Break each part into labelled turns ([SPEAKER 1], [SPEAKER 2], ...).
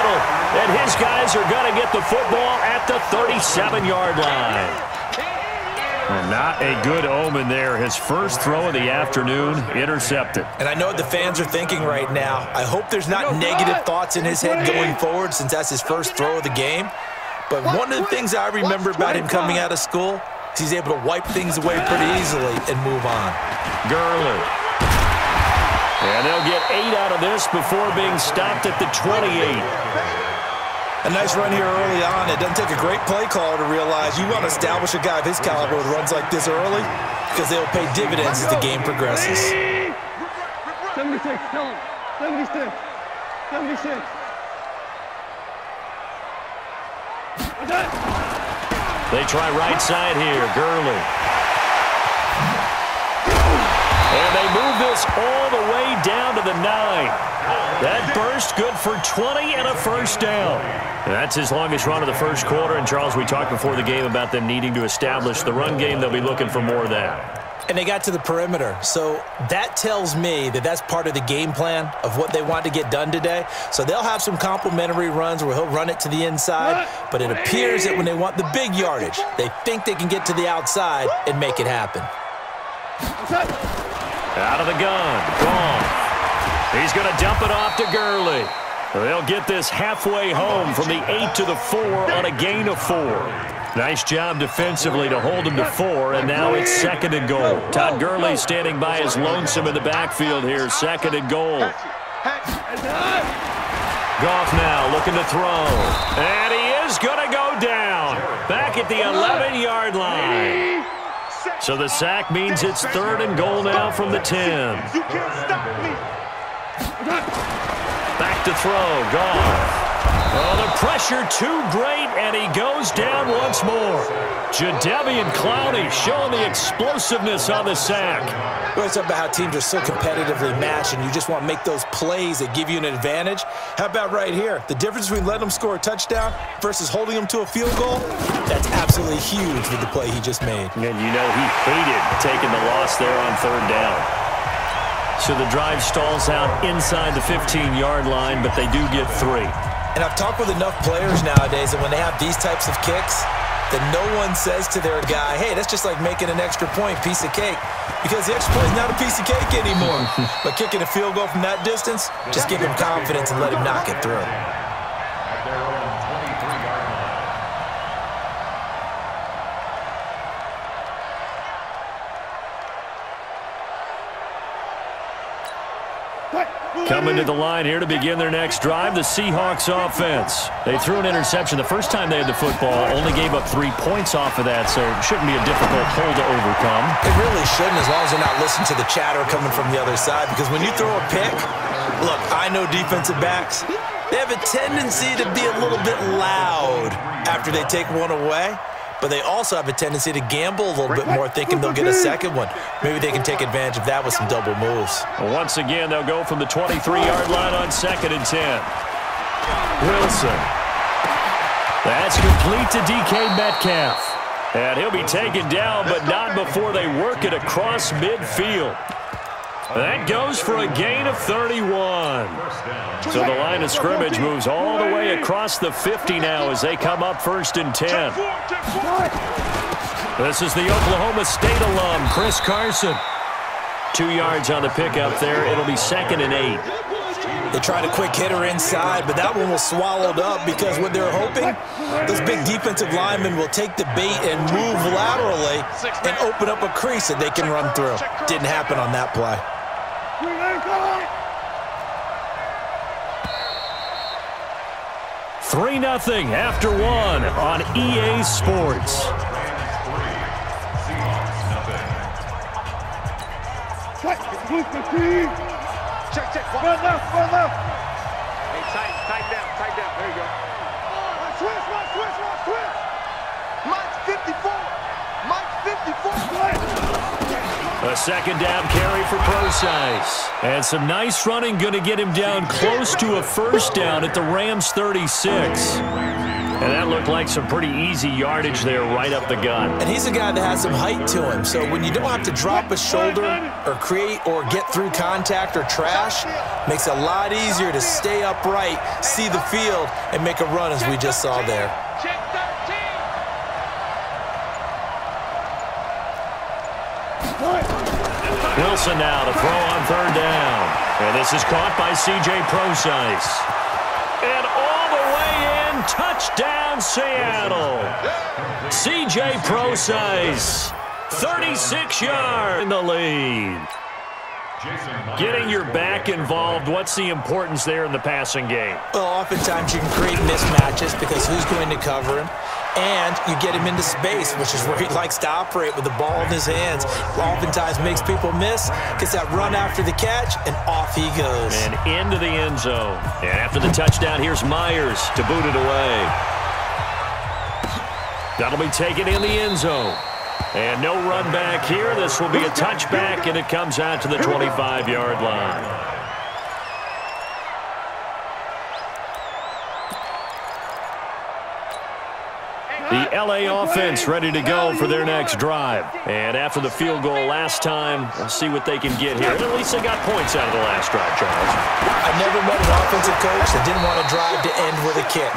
[SPEAKER 1] middle. And his guys are going to get the football at the 37-yard line. And not a good omen there. His first throw of the afternoon intercepted.
[SPEAKER 2] And I know what the fans are thinking right now. I hope there's not negative thoughts in his head going forward since that's his first throw of the game. But one of the things I remember about him coming out of school is he's able to wipe things away pretty easily and move on.
[SPEAKER 1] Gurley. And they'll get 8 out of this before being stopped at the 28.
[SPEAKER 2] A nice run here early on. It doesn't take a great play caller to realize you want to establish a guy of his caliber with runs like this early because they'll pay dividends as the game progresses.
[SPEAKER 3] 76, tell him. 76. 76.
[SPEAKER 1] They try right side here. Gurley. And they move this all the way down to the 9. That burst good for 20 and a first down. That's his longest run of the first quarter. And, Charles, we talked before the game about them needing to establish the run game. They'll be looking for more of that.
[SPEAKER 2] And they got to the perimeter. So that tells me that that's part of the game plan of what they want to get done today. So they'll have some complementary runs where he'll run it to the inside. But it appears that when they want the big yardage, they think they can get to the outside and make it happen.
[SPEAKER 1] Out of the gun. Gone. He's going to dump it off to Gurley. They'll get this halfway home from the 8 to the 4 on a gain of 4. Nice job defensively to hold him to 4, and now it's 2nd and goal. Todd Gurley standing by his lonesome in the backfield here, 2nd and goal. Goff now looking to throw. And he is going to go down. Back at the 11-yard line. So the sack means it's 3rd and goal now from the 10.
[SPEAKER 3] You can't stop me.
[SPEAKER 1] Back to throw. Goff. Oh, the pressure too great, and he goes down once more. Jadeveon Clowney showing the explosiveness on the sack.
[SPEAKER 2] We always talk about how teams are so competitively matched, and you just want to make those plays that give you an advantage. How about right here? The difference between letting them score a touchdown versus holding them to a field goal, that's absolutely huge with the play he just made.
[SPEAKER 1] And you know he hated taking the loss there on 3rd down. So the drive stalls out inside the 15-yard line, but they do get 3.
[SPEAKER 2] And I've talked with enough players nowadays that when they have these types of kicks, that no one says to their guy, hey, that's just like making an extra point, piece of cake. Because the extra point is not a piece of cake anymore. But kicking a field goal from that distance, just give him confidence and let him knock it through.
[SPEAKER 1] Coming to the line here to begin their next drive, the Seahawks offense. They threw an interception the first time they had the football, only gave up 3 points off of that, so it shouldn't be a difficult hole to overcome.
[SPEAKER 2] It really shouldn't, as long as they're not listening to the chatter coming from the other side, because when you throw a pick, look, I know defensive backs, they have a tendency to be a little bit loud after they take one away. But they also have a tendency to gamble a little bit more, thinking they'll get a second one. Maybe they can take advantage of that with some double moves.
[SPEAKER 1] Once again, they'll go from the 23-yard line on 2nd and 10. Wilson. That's complete to DK Metcalf. And he'll be taken down, but not before they work it across midfield. That goes for a gain of 31. So the line of scrimmage moves all the way across the 50 now as they come up 1st and 10. This is the Oklahoma State alum, Chris Carson. 2 yards on the pickup there. It'll be 2nd and 8.
[SPEAKER 2] They tried a quick hitter inside, but that one was swallowed up because what they're hoping, those big defensive linemen will take the bait and move laterally and open up a crease that they can run through. Didn't happen on that play.
[SPEAKER 1] 3-0 after 1 on EA Sports.
[SPEAKER 3] Check. One left. Hey, tight down. There you go. Switch. Mike's 54.
[SPEAKER 1] A 2nd down carry for Procise. And some nice running going to get him down close to a 1st down at the Rams 36. And that looked like some pretty easy yardage there right up the gut.
[SPEAKER 2] And he's a guy that has some height to him. So when you don't have to drop a shoulder or create or get through contact or trash, makes it a lot easier to stay upright, see the field, and make a run as we just saw there.
[SPEAKER 1] Wilson now to throw on third down. And this is caught by C.J. Procise. And all the way in, touchdown Seattle. C.J. Procise, 36 yards in the lead. Getting your back involved, what's the importance there in the passing game?
[SPEAKER 2] Well, oftentimes you can create mismatches because who's going to cover him? And you get him into space, which is where he likes to operate with the ball in his hands. Oftentimes makes people miss, gets that run after the catch, and off he goes.
[SPEAKER 1] And into the end zone. And after the touchdown, here's Myers to boot it away. That'll be taken in the end zone. And no run back here. This will be a touchback, and it comes out to the 25-yard line. The L.A. offense ready to go for their next drive. And after the field goal last time, we'll see what they can get here. And at least they got points out of the last drive, Charles.
[SPEAKER 2] I never met an offensive coach that didn't want to drive to end with a kick.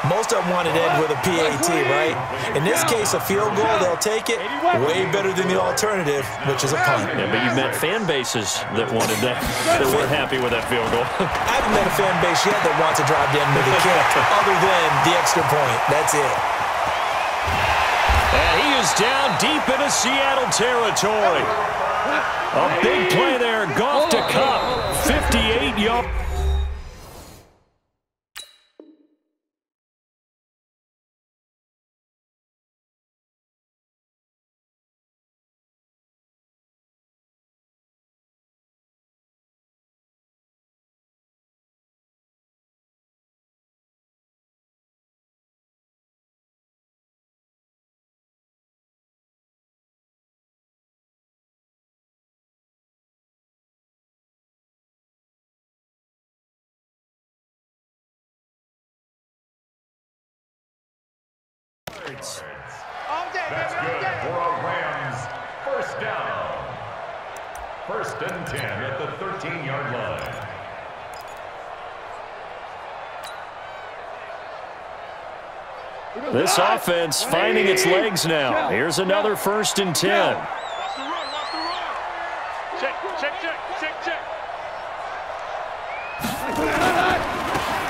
[SPEAKER 2] Most of them wanted to end with a PAT, right? In this case, a field goal, they'll take it. Way better than the alternative, which is a punt.
[SPEAKER 1] Yeah, but you've met fan bases that wanted that, that weren't happy with that field goal.
[SPEAKER 2] I haven't met a fan base yet that wants to drive to end with a kick, other than the extra point. That's it.
[SPEAKER 1] And he is down deep into Seattle territory. A big play there, Goff to Cup, 58 yards.
[SPEAKER 4] That's good for a Rams first down. 1st and 10 at the 13-yard line.
[SPEAKER 1] This offense finding its legs now. Here's another 1st and 10.
[SPEAKER 3] Check.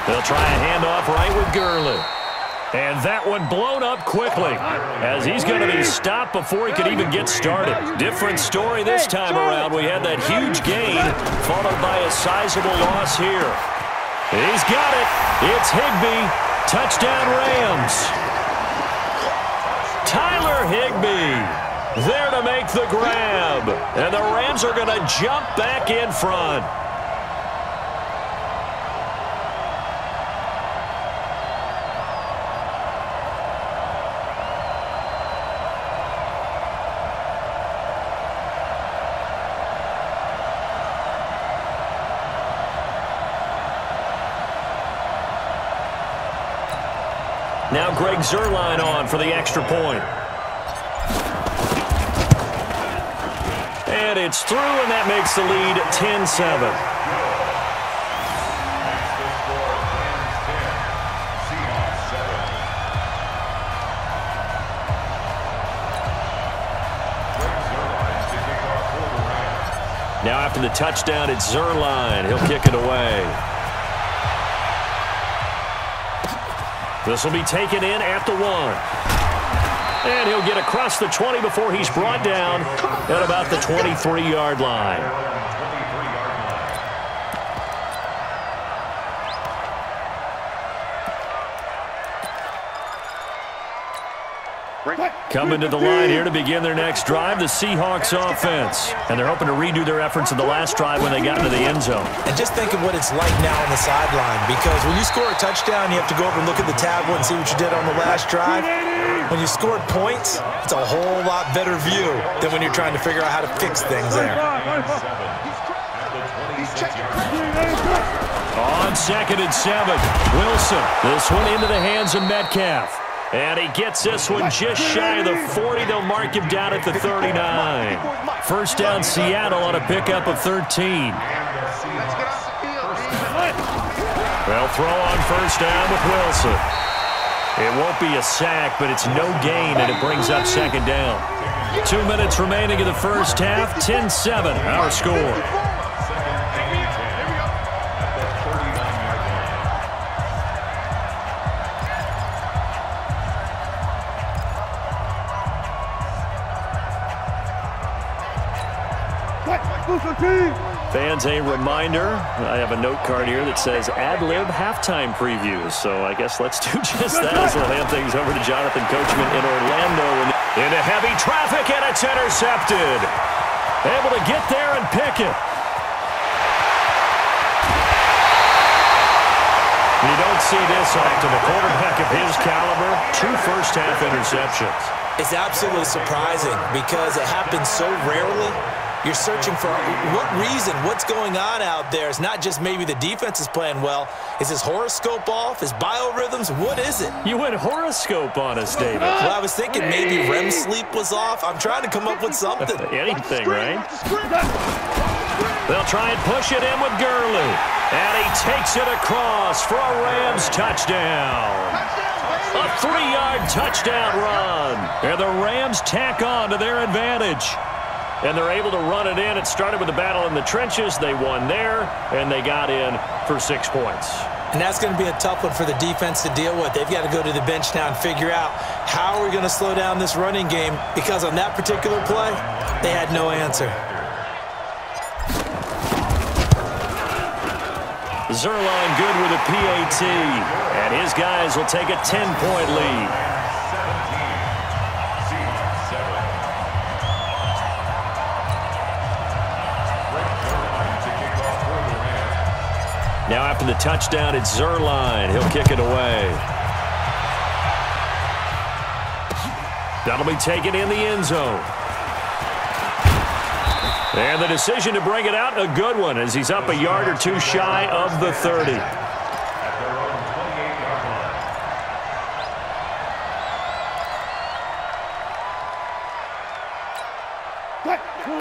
[SPEAKER 1] They'll try a handoff right with Gurley. And that one blown up quickly as he's going to be stopped before he could even get started. Different story this time around. We had that huge gain followed by a sizable loss here. He's got it. It's Higbee. Touchdown Rams. Tyler Higbee there to make the grab. And the Rams are going to jump back in front. Now Greg Zuerlein on for the extra point. And it's through, and that makes the lead 10-7. Now after the touchdown, it's Zuerlein. He'll kick it away. This will be taken in at the 1. And he'll get across the 20 before he's brought down at about the 23-yard line. Coming to the line here to begin their next drive, the Seahawks offense. And they're hoping to redo their efforts in the last drive when they got into the end zone.
[SPEAKER 2] And just think of what it's like now on the sideline, because when you score a touchdown, you have to go over and look at the tablet and see what you did on the last drive. When you scored points, it's a whole lot better view than when you're trying to figure out how to fix things there.
[SPEAKER 1] On 2nd and 7, Wilson. This one into the hands of Metcalf. And he gets this one just shy of the 40. They'll mark him down at the 39. First down, Seattle on a pickup of 13. They'll throw on first down with Wilson. It won't be a sack, but it's no gain, and it brings up 2nd down. 2 minutes remaining in the first half, 10-7, our score. Fans, a reminder, I have a note card here that says ad-lib halftime previews, so I guess let's do just that as we'll hand things over to Jonathan Coachman in Orlando. Into heavy traffic, and it's intercepted. Able to get there and pick it. You don't see this often. A quarterback of his caliber, 2 first-half interceptions.
[SPEAKER 2] It's absolutely surprising because it happens so rarely. You're searching for what reason, what's going on out there. It's not just maybe the defense is playing well. Is his horoscope off? His biorhythms? What is it?
[SPEAKER 1] You went horoscope on us, David.
[SPEAKER 2] Well, I was thinking maybe REM sleep was off. I'm trying to come up with something.
[SPEAKER 1] Anything, right? They'll try and push it in with Gurley. And he takes it across for a Rams touchdown. A 3-yard touchdown run. And the Rams tack on to their advantage. And they're able to run it in. It started with a battle in the trenches. They won there, and they got in for 6 points.
[SPEAKER 2] And that's going to be a tough one for the defense to deal with. They've got to go to the bench now and figure out how we're going to slow down this running game, because on that particular play, they had no answer.
[SPEAKER 1] Zerline good with a PAT, and his guys will take a 10-point lead. Now after the touchdown, it's Zerline. He'll kick it away. That'll be taken in the end zone. And the decision to bring it out, a good one, as he's up a yard or 2 shy of the 30.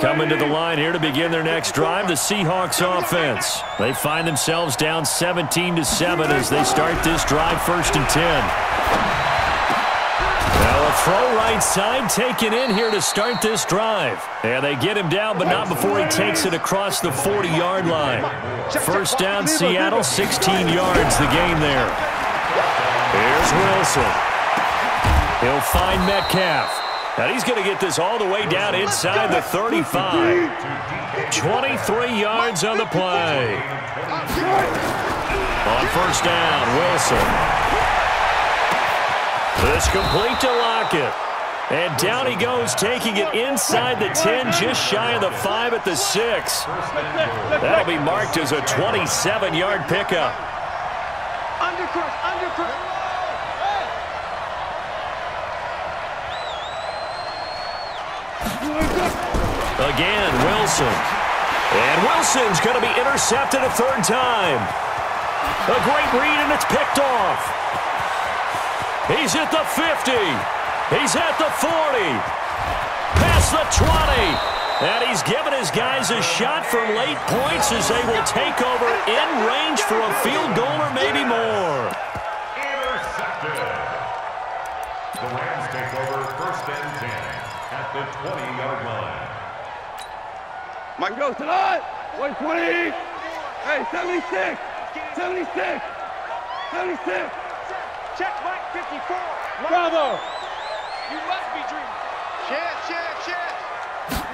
[SPEAKER 1] Coming to the line here to begin their next drive, the Seahawks offense. They find themselves down 17-7 as they start this drive, 1st and 10. Now a throw right side taken in here to start this drive. And they get him down, but not before he takes it across the 40-yard line. First down, Seattle, 16 yards the game there. Here's Wilson. He'll find Metcalf. And he's going to get this all the way down inside the 35. 23 yards on the play. On first down, Wilson. This complete to Lockett. And down he goes, taking it inside the 10, just shy of the 5 at the 6. That'll be marked as a 27-yard pickup. Again, Wilson. And Wilson's going to be intercepted a 3rd time. A great read, and it's picked off. He's at the 50. He's at the 40. Past the 20. And he's given his guys a shot for late points as they will take over in range for a field goal or maybe more.
[SPEAKER 4] Intercepted. The Rams take over 1st and 10 at the 20-yard line.
[SPEAKER 3] Mike goes to the 120. Hey, 76. 76. 76. Check Mike 54. Bravo. You must be dreaming. Chance.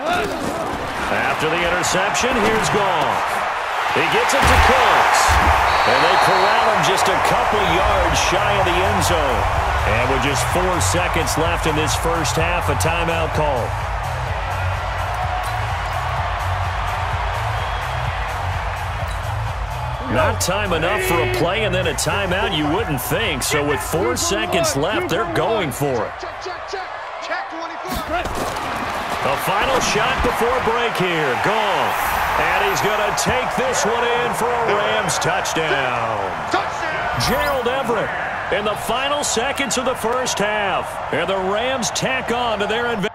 [SPEAKER 1] After the interception, here's Goff. He gets it to Cooks. And they corral him just a couple yards shy of the end zone. And with just 4 seconds left in this first half, a timeout call. Not time enough for a play and then a timeout, you wouldn't think. So with 4 seconds left, they're going for it. A final shot before break here. Goff. And he's going to take this one in for a Rams touchdown. Gerald Everett in the final seconds of the first half. And the Rams tack on to their advantage.